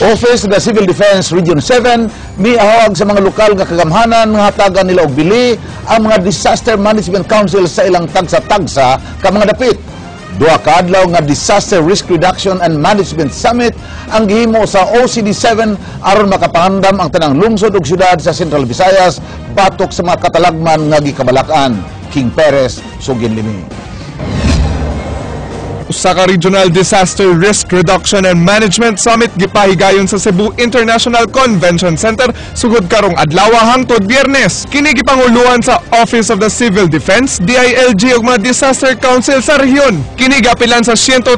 Office of the Civil Defense Region 7 miahawag sa mga lokal nga kagamhanan nga hatagan nila og bili ang mga Disaster Management Council sa ilang tagsa-tagsa ka mga dapit. Duha ka adlaw nga Disaster Risk Reduction and Management Summit ang gihimo sa OCD7 aron makapangandam ang tanang lungsod ug syudad sa Central Visayas batok sa mga katalagman nga gikabalakan. King Perez, Suginlimi. Usa ka Regional Disaster Risk Reduction and Management Summit gipahigayon sa Cebu International Convention Center sugod karong adlaw hangtod Biyernes. Kini gipanguluhan sa Office of the Civil Defense, DILG ug mga Disaster Council sa rehiyon. Kini gapilan sa 136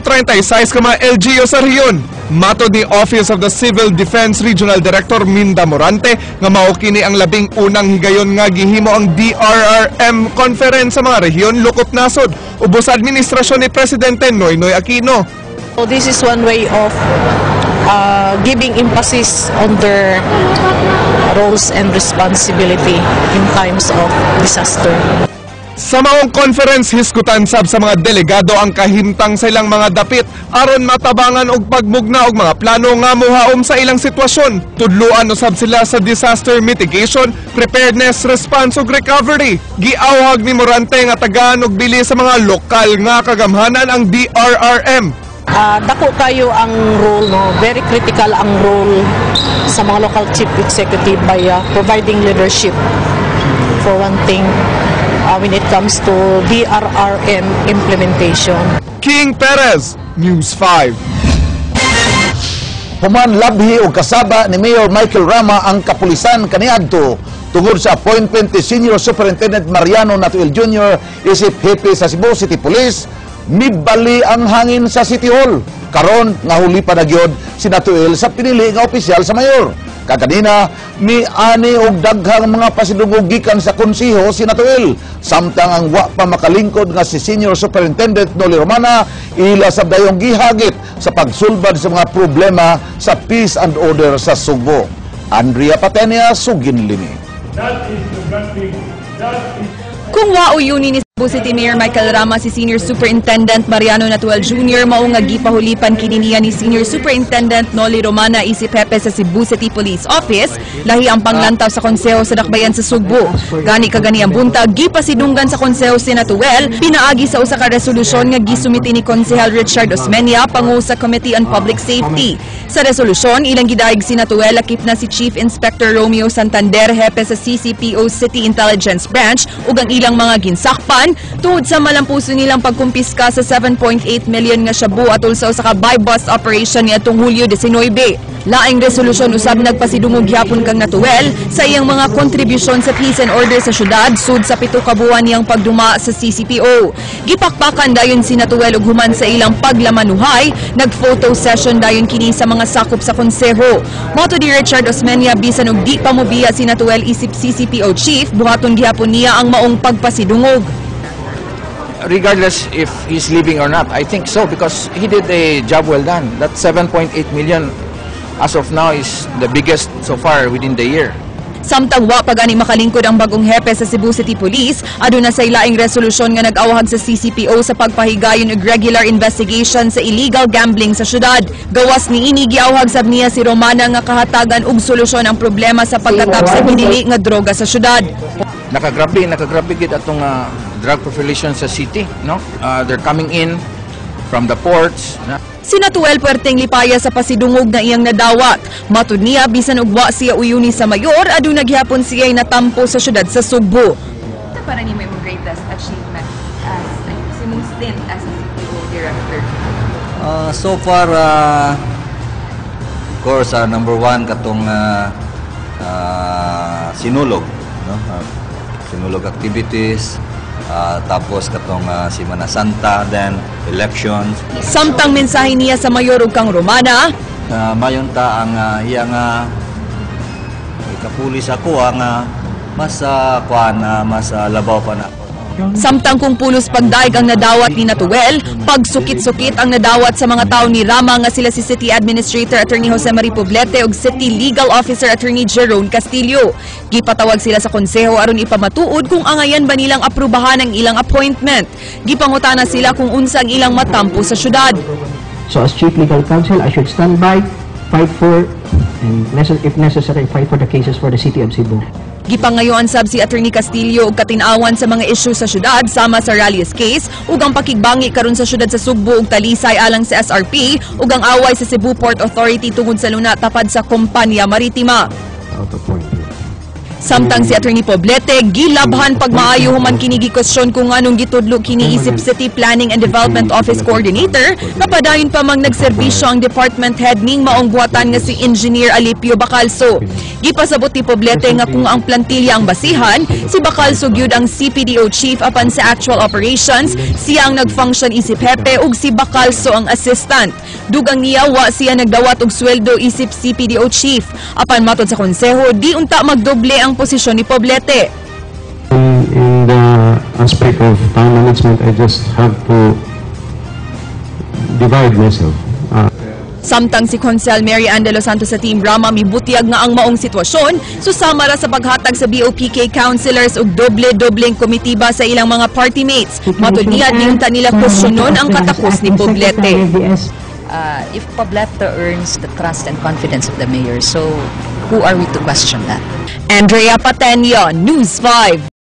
ka mga LGU sa rehiyon. Matod ni Office of the Civil Defense Regional Director Minda Morante nga mao kini ang labing unang higayon nga gihimo ang DRRM conference sa mga rehiyon lukop nasod ubos sa administrasyon ni Presidente Noynoy Aquino. So this is one way of giving emphasis on their roles and responsibility in times of disaster. Sa maong conference, hiskutan sab sa mga delegado ang kahimtang sa ilang mga dapit aron matabangan og pagmugna og mga plano nga mohaom sa ilang sitwasyon. Tudluan usab sila sa disaster mitigation, preparedness, response ug recovery. Giawhag ni Morante nga tagaan og bili sa mga lokal nga kagamhanan ang DRRM. Dako kayo ang role, no? Very critical ang role sa mga local chief executive by providing leadership for one thing. When it comes to DRRM implementation. King Perez, News 5. Human labhi o kasaba ni Mayor Michael Rama ang kapulisan kaniadto tungod sa appointment ni Senior Superintendent Mariano Natuel Jr. isip hepe sa Cebu City Police, nibali ang hangin sa City Hall. Karon nga huli pa na gyud si Natuel sa pinili nga opisyal sa mayor. Kaganina, ni ani og daghang mga pasidungog gikan sa konseho si Natuel. Samtang ang wa pa makalingkod nga si Senior Superintendent Noli Romana, ila sab dayong gihagit sa pagsulbad sa mga problema sa peace and order sa Subo. Andrea Patenia, Suginlimi. Kung wauyunin ni Cebu City Mayor Michael Rama si Senior Superintendent Mariano Natuel Jr. mao nga gipahulipan kini niya ni Senior Superintendent Noli Romana isip hepe sa Cebu City Police Office, lahi ang panglantaw sa konseho sa dakbayan sa Subo. Gani kagani ang buntag gipasidunggan sa konseho si Natuel pinaagi sa usa ka resolusyon nga gisumiti ni Konsehal Richard Osmeña pangu sa Committee on Public Safety. Sa resolusyon, ilang gidaig si Natuel lakip na si Chief Inspector Romeo Santander hepe sa CCPO City Intelligence Branch ug ang ilang mga ginsakpan tungod sa malampuso nilang pagkumpiska sa 7.8 million nga shabu atol sa usa ka buy-bust operation niadtong Hulyo 19. Laing resolusyon usab nagpasidungog gyapon kang Natuel sa iyang mga kontribusyon sa peace and order sa syudad sud sa 7 ka buwan niyang pagduma sa CCPO. Gipakpakan dayon si Natuel ug human sa ilang paglamanuhay, nag-photo session dayon kini sa mga sakop sa konseho. Moto ni Richard Osmeña bisan og di pa mobiya si Natuel isip CCPO chief, buhaton gyapon niya ang maong pagpasidungog. Regardless if he's leaving or not, I think so because he did a job well done. That 7.8 million as of now is the biggest so far within the year. Samtang wa pa gani makalingkod ang bagong hepe sa Cebu City Police, aduna say laing resolusyon nga nag-awhag sa CCPO sa pagpahigayon og regular investigation sa illegal gambling sa syudad. Gawas ni ini giawhag sab niya si Romana nga kahatagan og solusyon ang problema sa pagtatap sa pinili nga droga sa syudad. Nakagrabe gid atong drug proliferation sa city, no? They're coming in from the ports. Si Natuel puwerteng lipaya sa pasidungog na iyang nadawat. Matud niya bisan ug wa siya uyuni sa mayor, aduna gihapon siya natampo sa syudad sa Subo. Ito para ni may greatest achievement as simong stint as a CPO director? So far, of course, number one katong sinulog, no? Sinulog activities. Tapos katong Semana Santa, then elections. Samtang mensahe niya sa mayor ug kang Romana, mayon ta ang iyang ikapulis ako ang mas mas labaw pa na. Samtang kung pulos pagdaig ang nadawat ni Natuel, pagsukit-sukit ang nadawat sa mga tao ni Rama nga sila si City Administrator Attorney Jose Marie Poblete ug City Legal Officer Attorney Jerome Castillo. Gipatawag sila sa konseho aron ipamatuod kung angayan ba nilang aprubahan ang ilang appointment. Gipangutana sila kung unsa ang ilang matampo sa syudad. So as Chief Legal Counsel, I should stand by fight for, and if necessary, fight for the cases for the city of Cebu. Gipangayoan sab si Attorney Castillo og katinawan sa mga isyu sa syudad sama sa Rallies case ug ang pakigbangi karon sa syudad sa Sugbo ug Talisay alang sa SRP ug ang away sa Cebu Port Authority tungod sa luna tapad sa kompanya maritima. Out of point. Samtang si Attorney Poblete gilabhan pagmaayo human kini gikwestiyon kung anong gitudlo kini isip City Planning and Development Office Coordinator kapadayon pa mang nagserbisyo ang department head ning maong buhatan nga si Engineer Alipio Bacalso. Gipasabot ni Poblete nga kung ang plantilya ang basihan, si Bacalso gyud ang CPDO chief apan sa actual operations siya ang nagfunction isip hepe ug si Bacalso ang assistant. Dugang niya wa siya nagdawat og sweldo isip CPDO chief. Apan matod sa konseho di unta magdoble ang posisyon ni Poblete. In the aspect of time management, I just have to divide myself. Samtang si Consel Mary Ann de Los Santos sa Team Rama mibutiag nga ang maong sitwasyon, susama ra sa paghatag sa BOPK councilors ug doble-dobleng komitiba sa ilang mga party mates. Matud niya di unta nila kwestiyonon ang katakos ni Poblete. If Poblete earns the trust and confidence of the mayor, so who are we to question that? Andrea Patenio, News 5.